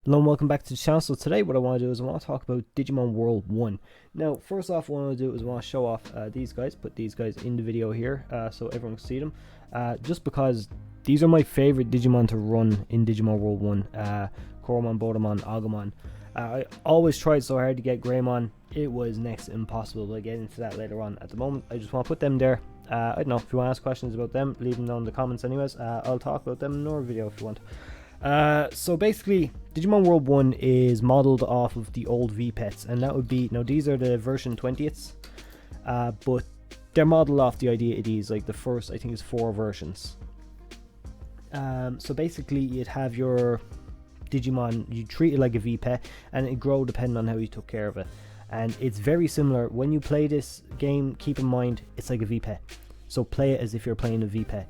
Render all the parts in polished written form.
Hello and welcome back to the channel. So today what I want to do is I want to talk about Digimon World 1. Now, first off, what I want to do is I want to show off these guys, put these guys in the video here so everyone can see them. Just because these are my favorite Digimon to run in Digimon World 1. Koromon, Bodamon, Agumon. I always tried so hard to get Greymon. It was next to impossible, but I'll get into that later on. At the moment, I just want to put them there. I don't know, if you want to ask questions about them, leave them down in the comments anyways. I'll talk about them in another video if you want. So basically, Digimon World 1 is modeled off of the old V-Pets, and that would be, now these are the version 20ths, but they're modeled off the idea of these, like the first, I think it's 4 versions. So basically, you'd have your Digimon, you treat it like a V-Pet, and it grow depending on how you took care of it. And it's very similar, when you play this game, keep in mind, it's like a V-Pet. So play it as if you're playing a V-Pet.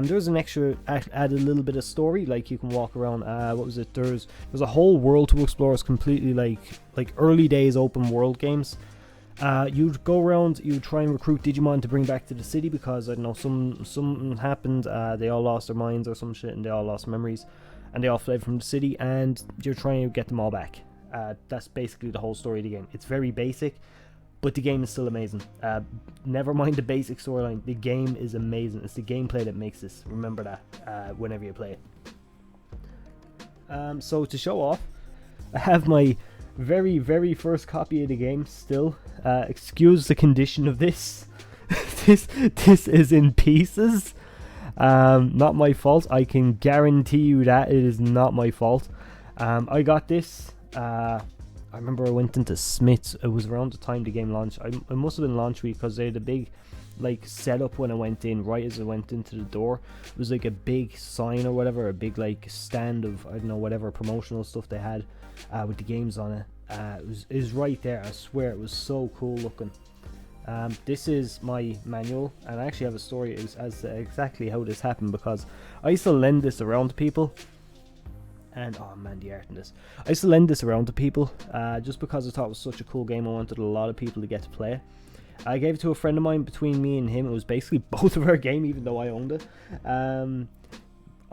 There's an extra, add a little bit of story, like you can walk around, what was it, there's a whole world to explore. It's completely like early days open world games. You'd go around, you'd try and recruit Digimon to bring back to the city because, I don't know, something happened, they all lost their minds or some shit, and they all lost memories, and they all fled from the city, and you're trying to get them all back. That's basically the whole story of the game. It's very basic, but the game is still amazing. Never mind the basic storyline, the game is amazing. It's the gameplay that makes this. Remember that whenever you play it. So to show off, I have my very first copy of the game still. Excuse the condition of this. this is in pieces. Not my fault. I can guarantee you that it is not my fault. I got this. I remember I went into Smith's. It was around the time the game launched. I must have been launch week because they had a big like setup when I went in. Right as I went into the door, it was like a big sign or whatever, a big like stand of, I don't know, whatever promotional stuff they had with the games on it. It was right there. I swear it was so cool looking. This is my manual, and I actually have a story as to exactly how this happened, because I used to lend this around to people. And oh man, the art in this. I used to lend this around to people just because I thought it was such a cool game. I wanted a lot of people to get to play it. I gave it to a friend of mine. Between me and him, it was basically both of our game, even though I owned it.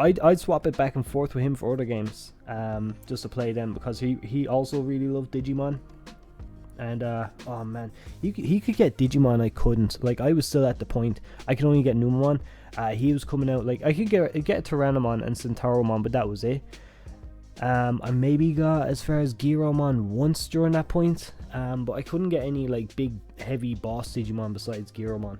I'd swap it back and forth with him for other games, just to play them, because he also really loved Digimon. And oh man, he could get Digimon, I couldn't. Like, I was still at the point I could only get Numamon. He was coming out, like I could get Tyrannomon and Centauromon, but that was it. I maybe got as far as Giromon once during that point, but I couldn't get any like big heavy boss Digimon besides Giromon.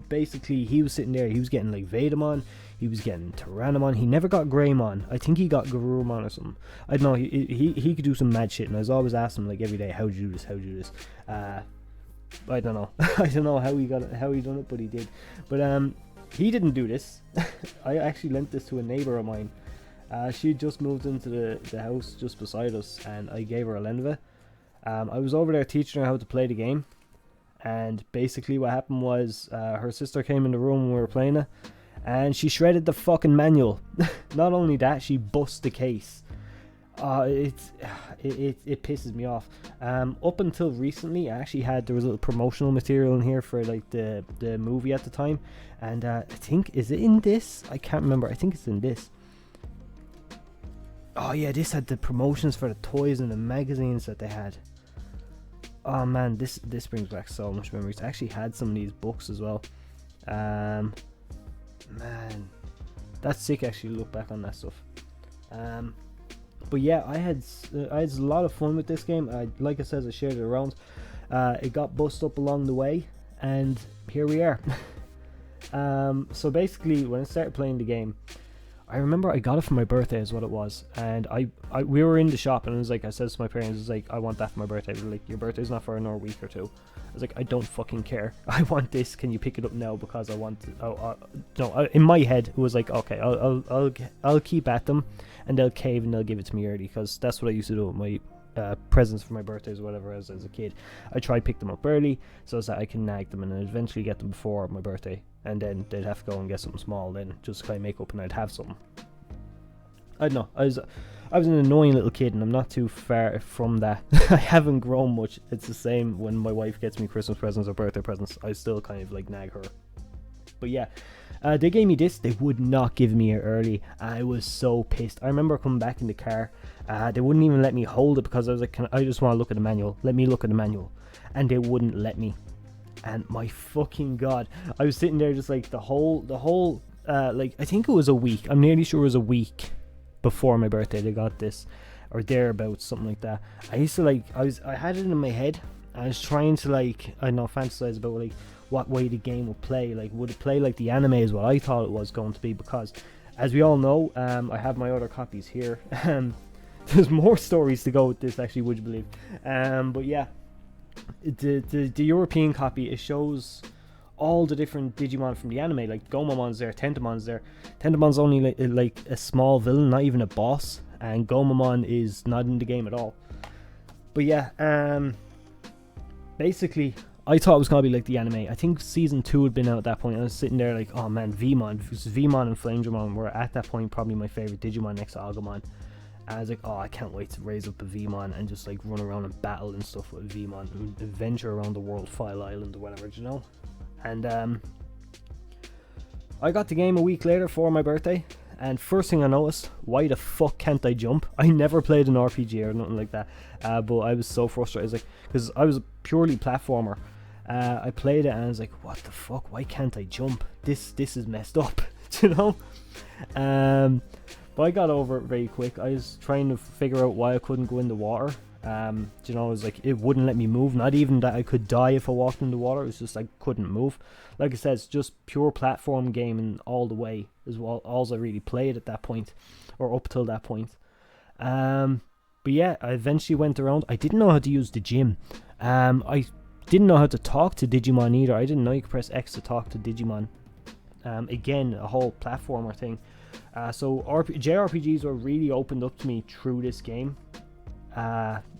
Basically, he was sitting there, he was getting like Vedamon, he was getting Tyrannomon, he never got Greymon. I think he got Garurumon or something. I don't know, he could do some mad shit, and I was always asking him like every day, how'd you do this, how'd you do this? I don't know. I don't know how he got it, how he done it, but he did. But he didn't do this. I actually lent this to a neighbor of mine. She just moved into the house just beside us, and I gave her a lend of it. I was over there teaching her how to play the game, and basically what happened was her sister came in the room when we were playing it, and she shredded the fucking manual. Not only that, she bust the case. It pisses me off. Up until recently, I actually there was a little promotional material in here for like the movie at the time, and I think, is it in this? I can't remember. I think it's in this. Oh yeah, this had the promotions for the toys and the magazines that they had. Oh man, this brings back so much memories. I actually had some of these books as well. Man, that's sick actually, look back on that stuff. But yeah, I had a lot of fun with this game. Like I said, I shared it around. It got bust up along the way, and here we are. So basically, when I started playing the game, I remember I got it for my birthday is what it was, and we were in the shop, and it was like, I said to my parents, it was like, I want that for my birthday. They were like, your birthday's not for another week or two. I was like, I don't fucking care. I want this. Can you pick it up now? Because I want to. No, in my head it was like, okay, I'll keep at them, and they'll cave and they'll give it to me early, because that's what I used to do with my presents for my birthdays or whatever as a kid. I try pick them up early so that I can nag them and then eventually get them before my birthday, and then they'd have to go and get something small then just to kind of make up, and I'd have something. I don't know, I was an annoying little kid, and I'm not too far from that. I haven't grown much. It's the same when my wife gets me Christmas presents or birthday presents. I still kind of like nag her. But yeah, They gave me this. They would not give me it early. I was so pissed. I remember coming back in the car. They wouldn't even let me hold it because I was like, I just want to look at the manual. Let me look at the manual. And they wouldn't let me. And my fucking god, I was sitting there just like the whole like, I think it was a week. I'm nearly sure it was a week before my birthday they got this, or thereabouts, something like that. I used to like, I had it in my head. I was trying to like, I don't know, fantasize about like what way the game would play. Like, would it play like the anime is what I thought it was going to be, because as we all know, I have my other copies here. There's more stories to go with this, actually, would you believe? But yeah, the European copy, it shows all the different Digimon from the anime. Like Gomamon's there, Tentamon's there. Tentamon's only like a small villain, not even a boss, and Gomamon is not in the game at all. But yeah, basically, I thought it was gonna be like the anime. I think season 2 had been out at that point. I was sitting there like, oh man, Vmon and Flamedramon were at that point probably my favorite Digimon next to Agumon. I was like, oh, I can't wait to raise up a Vmon and just like run around and battle and stuff with Vmon and adventure around the world, File Island or whatever, you know. And I got the game a week later for my birthday, and first thing I noticed, why the fuck can't I jump? I never played an RPG or nothing like that, but I was so frustrated. I was like, because I was a purely platformer. I played it and I was like, what the fuck? Why can't I jump? This is messed up, you know. But I got over it very quick. I was trying to figure out why I couldn't go in the water. You know, it was like, it wouldn't let me move. Not even that I could die if I walked in the water. It was just I couldn't move. Like I said, it's just pure platform gaming all the way is all I really played at that point, or up till that point. But yeah, I eventually went around. I didn't know how to use the gym. I didn't know how to talk to Digimon either. I didn't know you could press X to talk to Digimon. Again, a whole platformer thing. So JRPGs were really opened up to me through this game.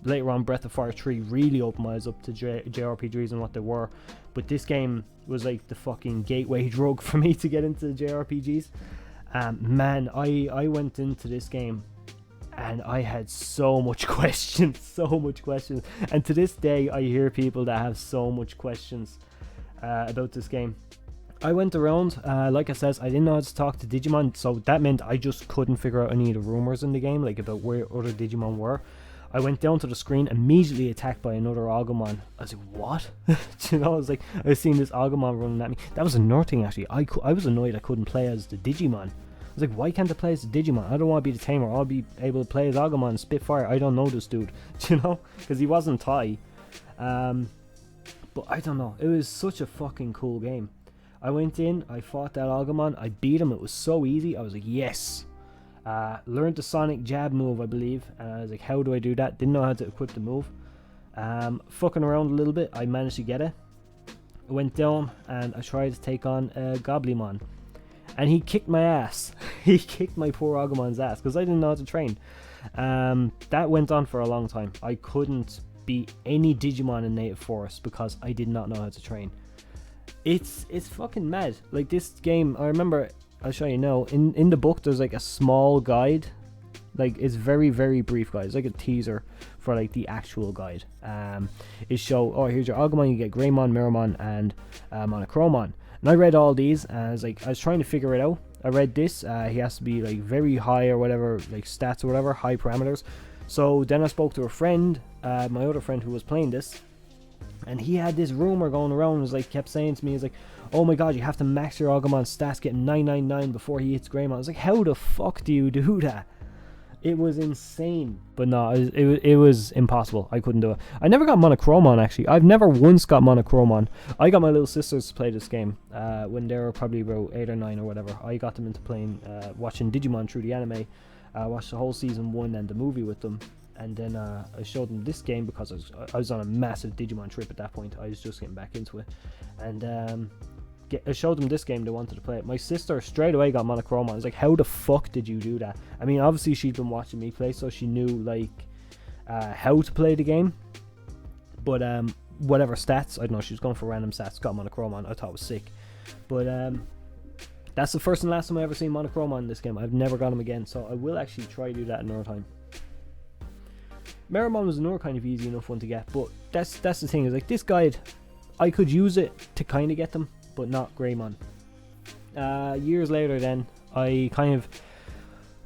Later on, Breath of Fire 3 really opened my eyes up to JRPGs and what they were. But this game was like the fucking gateway drug for me to get into JRPGs. Man, I went into this game and I had so much questions, And to this day, I hear people that have so much questions about this game. I went around, like I said, I didn't know how to talk to Digimon, so that meant I just couldn't figure out any of the rumors in the game, like about where other Digimon were. I went down to the screen, immediately attacked by another Agumon. I was like, what? You know, I was seeing this Agumon running at me. That was another thing, actually. I was annoyed I couldn't play as the Digimon. I was like, why can't I play as the Digimon? I don't want to be the tamer. I'll be able to play as Agumon and spit fire. I don't know this dude, you know, because he wasn't Thai. But I don't know. It was such a fucking cool game. I went in, I fought that Agumon, I beat him. It was so easy. I was like, yes. Learned the Sonic Jab move, I believe. And I was like, how do I do that? Didn't know how to equip the move. Fucking around a little bit, I managed to get it. I went down and I tried to take on Goblimon. And he kicked my ass. He kicked my poor Agumon's ass because I didn't know how to train. That went on for a long time. I couldn't beat any Digimon in Native Forest because I did not know how to train. It's fucking mad. Like, this game, I remember, I'll show you now, in the book there's like a small guide. Like, it's very, very brief guide. It's like a teaser for like the actual guide. It show, oh, here's your Agumon, you get Greymon, Miramon, and Monochromon. And I read all these and I was trying to figure it out. I read this, he has to be like very high or whatever, like stats or whatever, high parameters. So then I spoke to a friend, my other friend who was playing this, and he had this rumor going around. Was like, kept saying to me, he's like, oh my god, you have to max your Agumon's stats, get 999 before he hits Greymon. I was like, how the fuck do you do that? It was insane. But no, it was impossible. I couldn't do it. I never got Monochromon, actually. I've never once got Monochromon. I got my little sisters to play this game when they were probably about 8 or 9 or whatever. I got them into playing, watching Digimon through the anime. Watched the whole season 1 and the movie with them. And then I showed them this game because I was on a massive Digimon trip at that point. I was just getting back into it. And I showed them this game, they wanted to play it. My sister straight away got Monochromon. I was like, how the fuck did you do that? I mean, obviously she'd been watching me play, so she knew like how to play the game. But whatever stats, I don't know, she was going for random stats, got Monochromon. I thought it was sick. But that's the first and last time I ever seen Monochromon in this game. I've never got him again, so I will actually try to do that another time. Miramon was another kind of easy enough one to get, but that's the thing, is like, this guide, I could use it to kind of get them, but not Greymon. Years later, then I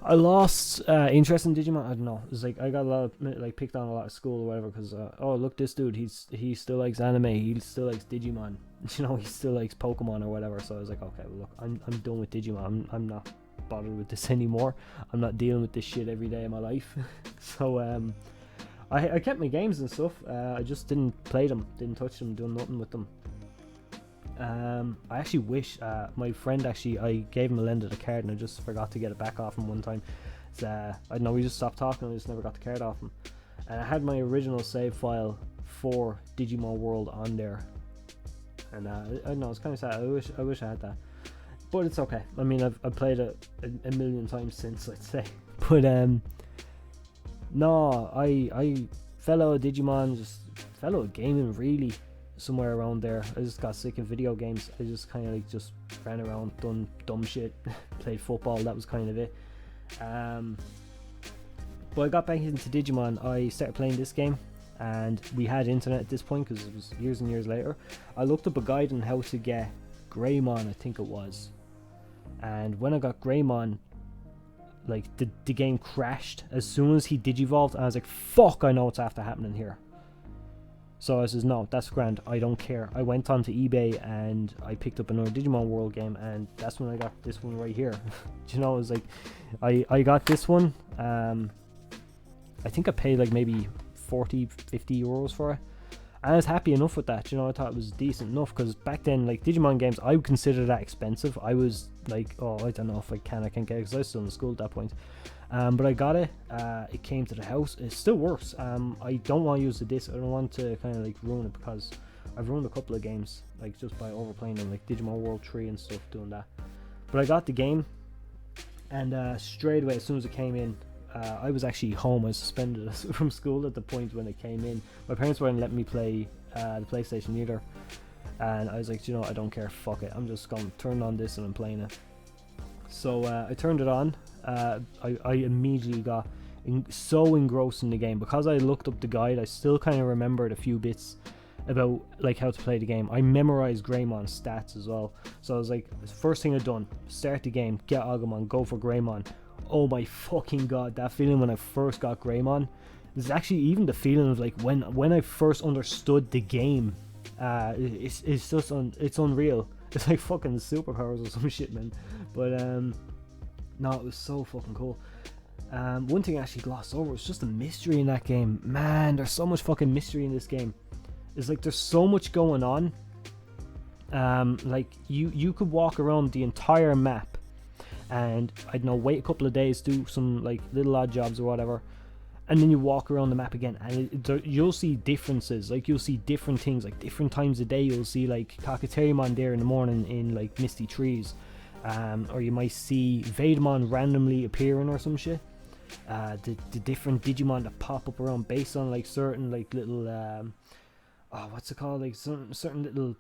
lost interest in Digimon. I don't know. It's like I got a lot of like picked on a lot of school or whatever because oh look, this dude, he still likes anime. He still likes Digimon. You know, he still likes Pokemon or whatever. So I was like, okay, well look, I'm done with Digimon. I'm not bothered with this anymore. I'm not dealing with this shit every day of my life. So I kept my games and stuff. I just didn't play them, didn't touch them, doing nothing with them. I actually wish my friend I gave him a lend of the card and I just forgot to get it back off him one time. I don't know, we just stopped talking and I just never got the card off him. And I had my original save file for Digimon World on there. And I don't know, it's kind of sad. I wish I had that, but it's okay. I mean, I've played it a million times since, I'd say. But no, I fell out of Digimon, just fell out of gaming really. Somewhere around there. I just got sick of video games. I just kind of like just ran around, done dumb shit, played football. That was kind of it. But I got back into Digimon. I started playing this game, and we had internet at this point because it was years and years later. I looked up a guide on how to get Greymon, I think it was. And when I got Greymon, like the game crashed as soon as he digivolved. And I was like, "Fuck! I know what's after happening here." So I says, no, that's grand, I don't care. I went onto eBay and I picked up another Digimon World game, and that's when I got this one right here. You know, it was like, I got this one. I think I paid like maybe 40, 50 euros for it. And I was happy enough with that, you know. I thought it was decent enough because back then, like, Digimon games, I would consider that expensive. I was like, oh, I don't know if I can't get it because I was still in school at that point. But I got it. It came to the house. It still works. I don't want to use the disc. I don't want to kind of like ruin it because I've ruined a couple of games like just by overplaying them, like Digimon World 3 and stuff, doing that. But I got the game, and straight away as soon as it came in, I was actually home. I was suspended from school at the point when it came in. My parents weren't letting me play the PlayStation either, and I was like, you know, I don't care, fuck it, I'm just going to turn on this and I'm playing it. So I turned it on. I immediately got so engrossed in the game because I looked up the guide. I still kind of remembered a few bits about like how to play the game. I memorized Greymon's stats as well. So I was like, first thing I've done, start the game, get Agumon, go for Greymon. Oh my fucking god, that feeling when I first got Greymon. There's actually even the feeling of like when I first understood the game. It's just it's unreal. It's like fucking superpowers or some shit, man. But no, it was so fucking cool. One thing I actually glossed over was just the mystery in that game. Man, there's so much fucking mystery in this game. It's like there's so much going on. Like you could walk around the entire map and I don't know, wait a couple of days, do some like little odd jobs or whatever, and then you walk around the map again and you'll see differences. Like you'll see different things, like different times a day. You'll see like Cockateriumon there in the morning in like misty trees, or you might see Vademon randomly appearing or some shit. The different Digimon that pop up around based on like certain like little what's it called, like certain little,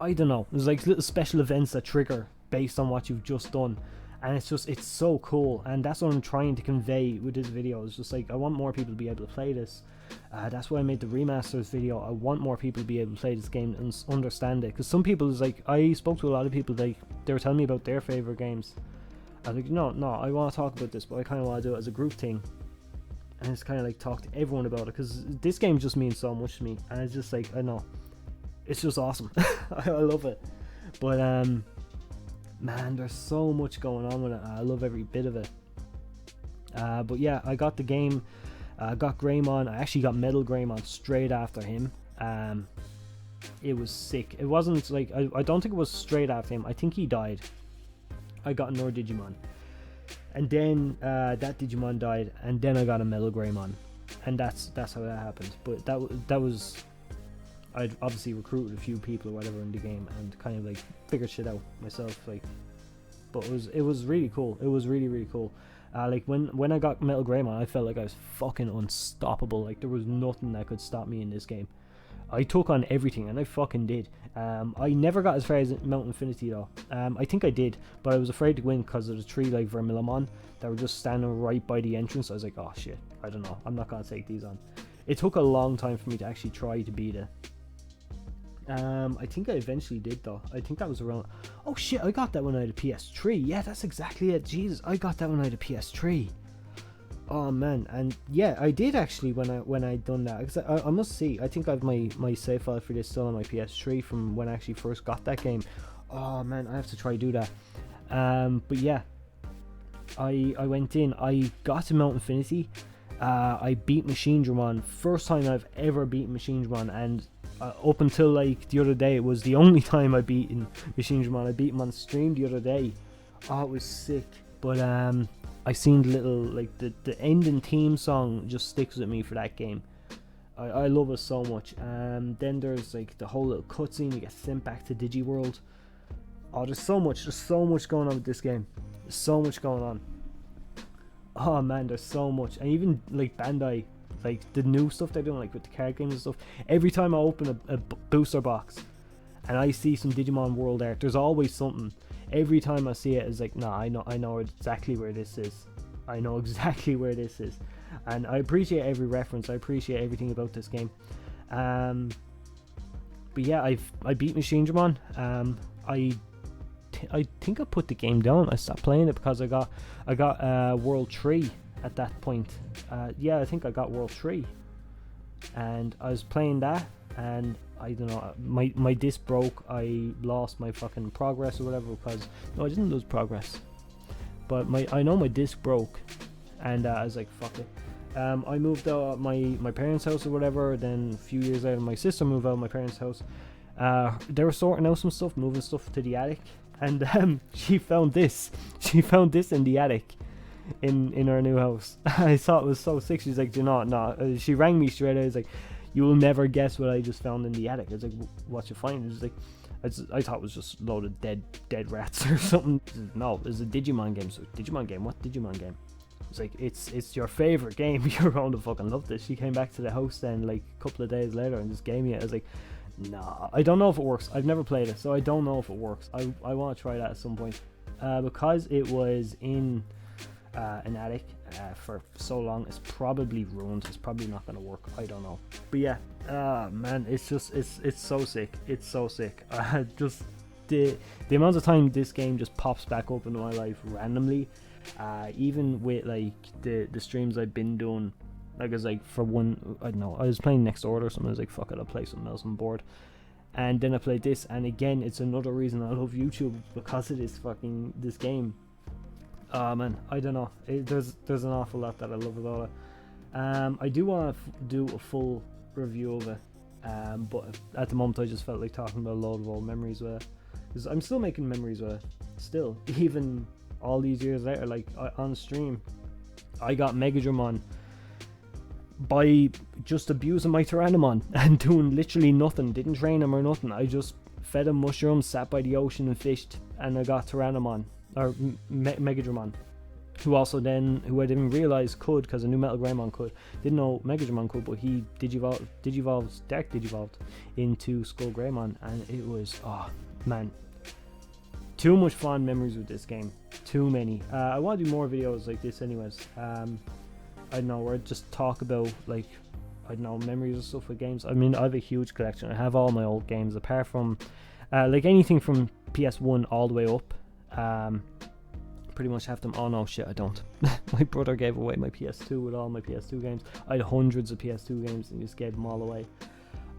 I don't know, there's like little special events that trigger based on what you've just done, and it's so cool. And that's what I'm trying to convey with this video. It's just like I want more people to be able to play this. That's why I made the remasters video. I want more people to be able to play this game and understand it, because some people, is like, I spoke to a lot of people, like they were telling me about their favorite games. I was like, no, I want to talk about this, but I kind of want to do it as a group thing, and it's kind of like talk to everyone about it, because this game just means so much to me, and it's just like, I know, it's just awesome. I love it. But man, there's so much going on with it. I love every bit of it. But yeah, I got the game. I got Greymon. I actually got Metal Greymon straight after him. It was sick. It wasn't like, I don't think it was straight after him. I think he died. I got another Digimon, and then that Digimon died, and then I got a Metal Greymon, and that's how that happened. But that was, I'd obviously recruited a few people or whatever in the game and kind of like figured shit out myself, like. But it was really cool. It was really cool. Like when I got Metal Greymon, I felt like I was fucking unstoppable. Like there was nothing that could stop me in this game. I took on everything, and I fucking did. I never got as far as Mount Infinity though. I think I did, but I was afraid to win because of the 3 like Vermillimon that were just standing right by the entrance. I was like, oh shit, I don't know, I'm not gonna take these on. It took a long time for me to actually try to beat it. I think I eventually did though. I think that was around. Oh shit! I got that when I had a PS3. Yeah, that's exactly it. Jesus, I got that when I had a PS3. Oh man, and yeah, I did actually when I done that. Cause I must see. I think I've my save file for this still on my PS3 from when I actually first got that game. Oh man, I have to try do that. But yeah, I went in. I got to Mount Infinity. I beat Machine Dramon. First time I've ever beaten Machine Dramon, and up until like the other day, it was the only time I beaten Machine Dramon. I beat him on stream the other day. Oh, it was sick. But I seen the little like the ending theme song just sticks with me for that game. I love it so much. Then there's like the whole little cutscene. You get sent back to Digi World. Oh, there's so much going on with this game. There's so much going on. Oh man, there's so much. And even like Bandai, like the new stuff they're doing, like with the card games and stuff. Every time I open a booster box and I see some Digimon World art, there's always something. Every time I see it, it's like, nah, I know exactly where this is. I know exactly where this is. And I appreciate every reference. I appreciate everything about this game. But yeah, I beat Machine Dramon. I think I put the game down. I stopped playing it because I got World 3 at that point. Yeah, I think I got World 3, and I was playing that, and I don't know, my disc broke. I lost my fucking progress or whatever, because no, I didn't lose progress, but I know my disc broke, and I was like, fuck it. I moved out of my parents' house or whatever. Then a few years later, my sister moved out of my parents' house. They were sorting out some stuff, moving stuff to the attic, and she found this. She found this in the attic, in her new house. I thought it was so sick. She's like, "Do not, no." She rang me straight away. I was like, "You will never guess what I just found in the attic." I was like, "What you find?" It was like, I thought it was just a load of dead rats or something. No, it's a Digimon game. So Digimon game? What Digimon game? It's like, it's your favorite game. You're going to fucking love this. She came back to the house then like a couple of days later and just gave me it. I was like, nah, I don't know if it works. I've never played it, so I don't know if it works. I want to try that at some point. Because it was in an attic for so long, it's probably ruined. It's probably not going to work. I don't know. But yeah, man, it's just it's so sick. It's so sick. Just the amount of time this game just pops back up into my life randomly. Even with like the streams I've been doing, like it's like for one, I don't know, I was playing Next Order or something. I was like, fuck it, I'll play something else on board. And then I played this, and again, it's another reason I love YouTube, because of this game. Man, I don't know. There's an awful lot that I love about it. I do want to do a full review of it, but at the moment I just felt like talking about a load of old memories with it, because I'm still making memories with it. Still, even all these years later, like on stream, I got Mega Dramon by just abusing my Tyrannomon and doing literally nothing. Didn't train him or nothing. I just fed him mushrooms, sat by the ocean and fished, and I got Tyrannomon, or Mega Dramon, who I didn't realize could, because I knew Metal Greymon could. Didn't know Mega Dramon could, but he Dark Digivolved into Skull Greymon, and it was, oh man, too much fond memories with this game. Too many. I want to do more videos like this anyways. I don't know, where I just talk about, like, I don't know, memories and stuff with games. I mean, I have a huge collection. I have all my old games, apart from like anything from PS1 all the way up. Pretty much have them. Oh no, shit, I don't. My brother gave away my PS2 with all my PS2 games. I had hundreds of PS2 games and just gave them all away.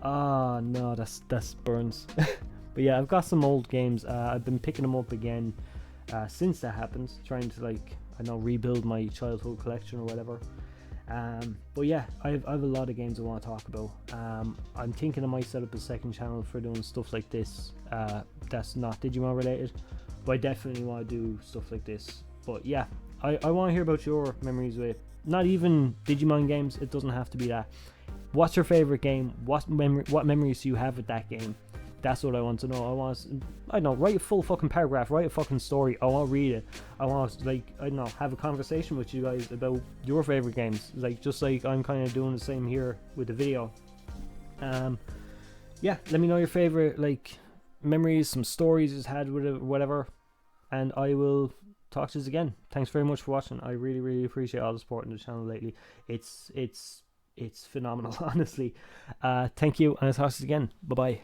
Ah, no, that's burns. But yeah, I've got some old games. I've been picking them up again since that happened, trying to, like, I know, rebuild my childhood collection or whatever. But yeah, I have a lot of games I want to talk about. I'm thinking I might set up a second channel for doing stuff like this, that's not Digimon related, but I definitely want to do stuff like this. But yeah, I want to hear about your memories with, not even Digimon games, it doesn't have to be that. What's your favorite game? What memories do you have with that game? That's what I want to know. I don't know, write a full fucking paragraph, write a fucking story. I want to read it. I want to, like, I don't know, have a conversation with you guys about your favorite games. Like, just like I'm kind of doing the same here with the video. Yeah, let me know your favorite, like, memories, some stories you've had with it, whatever. And I will talk to you again. Thanks very much for watching. I really, really appreciate all the support in the channel lately. It's phenomenal, honestly. Thank you, and I'll talk to you again. Bye bye.